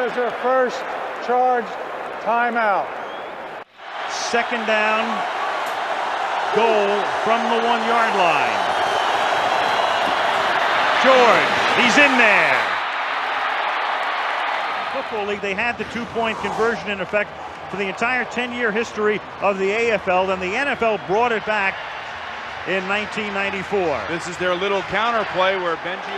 was her first charged timeout. Second down, goal from the 1-yard line. George, he's in there. Football League, they had the 2-point conversion in effect for the entire 10-year history of the AFL. Then the NFL brought it back in 1994. This is their little counter play where Benji,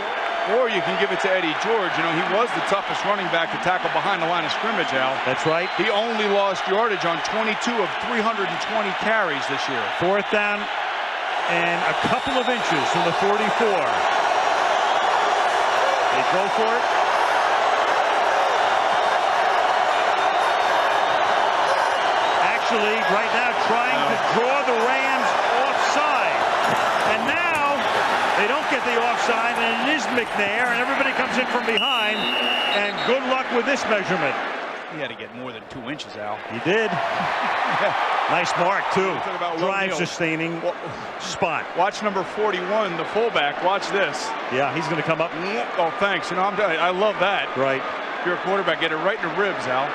or you can give it to Eddie George. You know, he was the toughest running back to tackle behind the line of scrimmage, Al. That's right. He only lost yardage on 22 of 320 carries this year. Fourth down and a couple of inches from the 44. They go for it. Actually, right now trying to draw the Rams offside. And now they don't get the offside, and it is McNair, and everybody comes in from behind. And good luck with this measurement. He had to get more than 2 inches, Al. He did. Nice mark, too. Drive sustaining spot. Watch number 41, the fullback. Watch this. Yeah, he's going to come up. Oh, thanks. You know, I love that. Right. If you're a quarterback, get it right in the ribs, Al.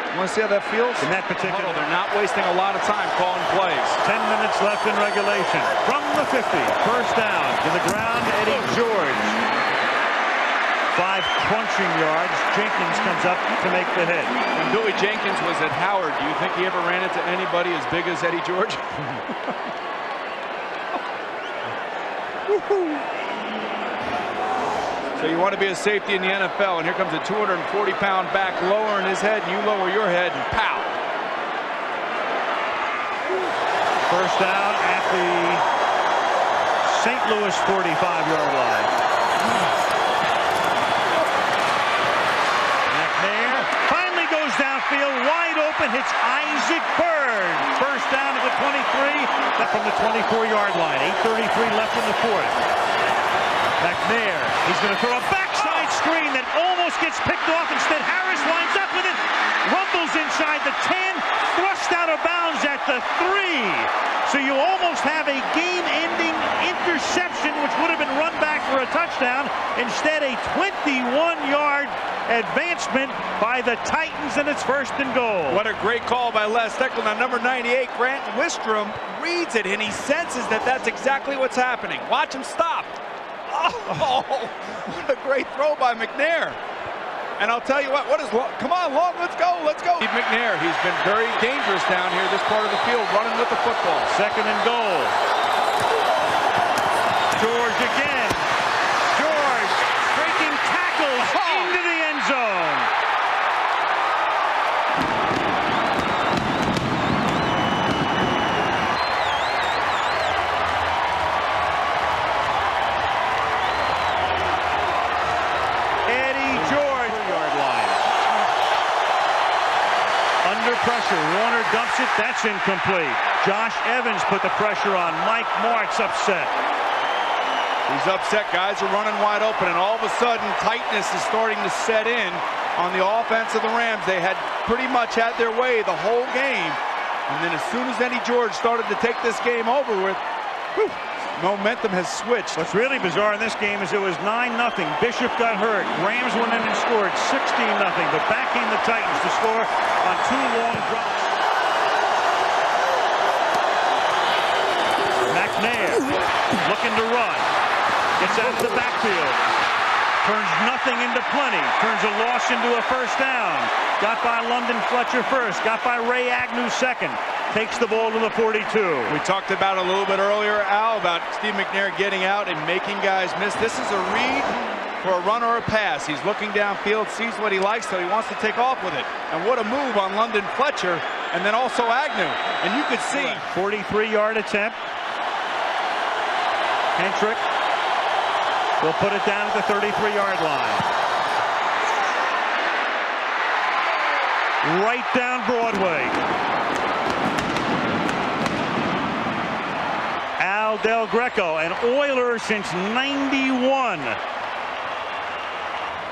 You want to see how that feels? In that particular... they're not wasting a lot of time calling plays. 10 minutes left in regulation. From the 50, first down to the ground, Eddie George. 5 crunching yards. Jenkins comes up to make the hit. When Billy Jenkins was at Howard, do you think he ever ran into anybody as big as Eddie George? So you want to be a safety in the NFL, and here comes a 240-pound back lowering his head, and you lower your head, and pow. First down at the St. Louis 45-yard line. McNair finally goes downfield, wide open, hits Isaac Bird. First down at the 23, that's from the 24-yard line. 8:33 left in the fourth. McNair, he's going to throw a backside screen that almost gets picked off. Instead, Harris winds up with it, rumbles inside the 10, thrust out of bounds at the 3. So you almost have a game-ending interception, which would have been run back for a touchdown. Instead, a 21-yard advancement by the Titans, and it's first and goal. What a great call by Les Steckel. Now, number 98, Grant Wistrom, reads it, and he senses that that's exactly what's happening. Watch him stop. Oh, what a great throw by McNair. And I'll tell you what is long? Come on, Long, let's go, let's go. Steve McNair, he's been very dangerous down here, this part of the field, running with the football. Second and goal. George again. George breaking tackles into the end zone. Pressure. Warner dumps it. That's incomplete. Josh Evans put the pressure on. Mike Martz upset. He's upset. Guys are running wide open, and all of a sudden, tightness is starting to set in on the offense of the Rams. They had pretty much had their way the whole game, and then as soon as Eddie George started to take this game over with, whew, momentum has switched. What's really bizarre in this game is it was 9-0. Bishop got hurt. Rams went in and scored 16-0. But back came the Titans to score on 2 long drops. McNair looking to run. Gets out of the backfield. Turns nothing into plenty. Turns a loss into a first down. Got by London Fletcher first. Got by Ray Agnew second. Takes the ball to the 42. We talked about a little bit earlier, Al, about Steve McNair getting out and making guys miss. This is a read for a run or a pass. He's looking downfield, sees what he likes, so he wants to take off with it. And what a move on London Fletcher, and then also Agnew. And you could see 43-yard attempt. Hentrick will put it down at the 33-yard line. Right down Broadway. Al Del Greco, an Oiler since '91,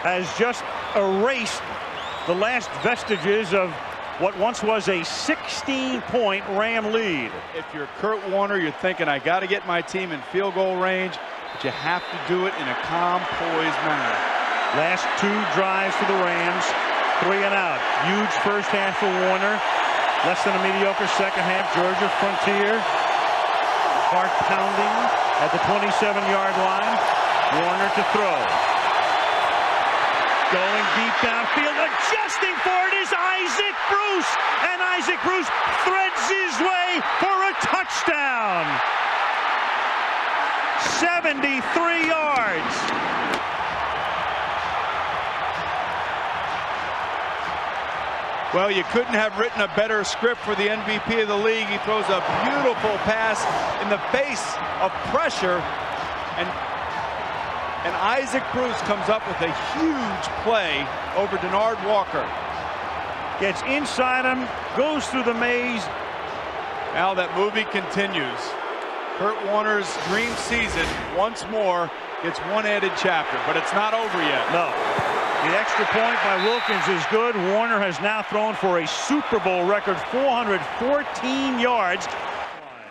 has just erased the last vestiges of what once was a 16-point Ram lead. If you're Kurt Warner, you're thinking, I got to get my team in field goal range, but you have to do it in a calm, poised manner. Last 2 drives for the Rams, 3 and out. Huge first half for Warner. Less than a mediocre second half. Georgia Frontier. Heart pounding at the 27-yard line. Warner to throw. Going deep downfield, adjusting for it is Isaac Bruce. And Isaac Bruce threads his way for a touchdown. 73 yards. Well, you couldn't have written a better script for the MVP of the league. He throws a beautiful pass in the face of pressure, and Isaac Bruce comes up with a huge play over Denard Walker. Gets inside him, goes through the maze. Now that movie continues. Kurt Warner's dream season once more gets one added chapter, but it's not over yet. No. The extra point by Wilkins is good. Warner has now thrown for a Super Bowl record 414 yards.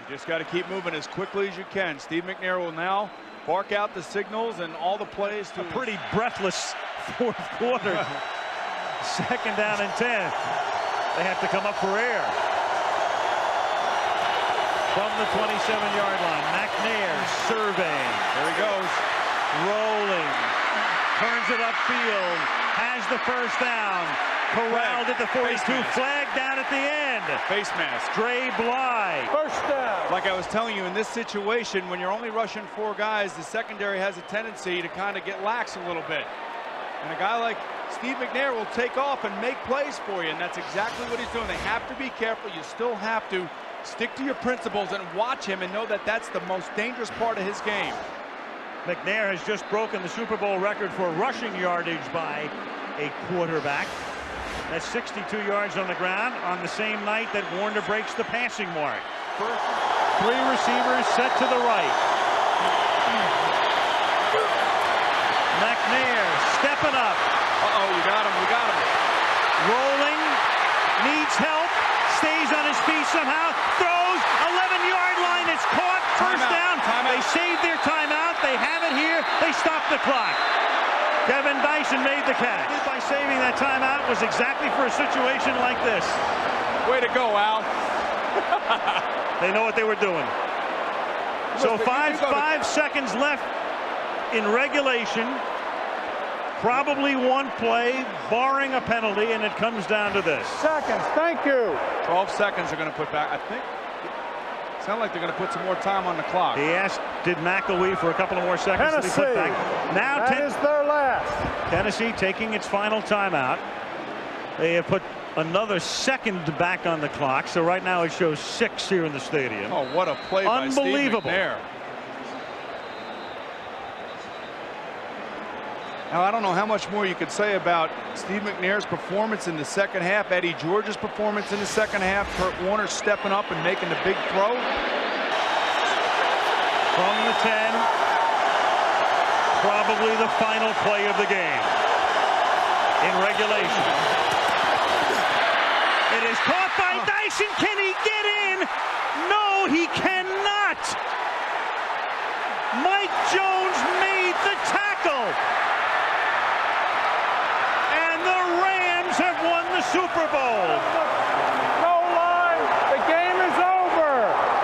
You just got to keep moving as quickly as you can. Steve McNair will now bark out the signals and all the plays to a pretty breathless fourth quarter. Second down and 10. They have to come up for air. From the 27-yard line, McNair surveying. There he goes. Rolling. Turns it upfield. Has the first down. Corralled at the 42. Flag down at the end. Face mask. Dre Bly. First down. Like I was telling you, in this situation, when you're only rushing 4 guys, the secondary has a tendency to kind of get lax a little bit. And a guy like Steve McNair will take off and make plays for you, and that's exactly what he's doing. They have to be careful. You still have to stick to your principles and watch him and know that that's the most dangerous part of his game. McNair has just broken the Super Bowl record for rushing yardage by a quarterback. That's 62 yards on the ground on the same night that Warner breaks the passing mark. First, 3 receivers set to the right. McNair stepping up. Uh-oh, you got him, you got him. Rolling, needs help, stays on his feet somehow, throws, 11-yard line, it's caught, first down. They saved their timeout, they have it here, they stop the clock. Kevin Dyson made the catch. By saving that timeout was exactly for a situation like this. Way to go, Al. They know what they were doing. So 5 seconds left in regulation. Probably one play, barring a penalty, and it comes down to this. Seconds, thank you. 12 seconds are going to put back. I think sound like they're going to put some more time on the clock. He asked, did McElwee for a couple of more seconds to be put back. Now that is their last. Tennessee taking its final timeout. They have put another second back on the clock, so right now it shows 6 here in the stadium. Oh, what a play by Steve McNair. Now, I don't know how much more you could say about Steve McNair's performance in the second half, Eddie George's performance in the second half, Kurt Warner stepping up and making the big throw. From the 10, probably the final play of the game in regulation. It is caught by Dyson. Can he get in? No, he can't.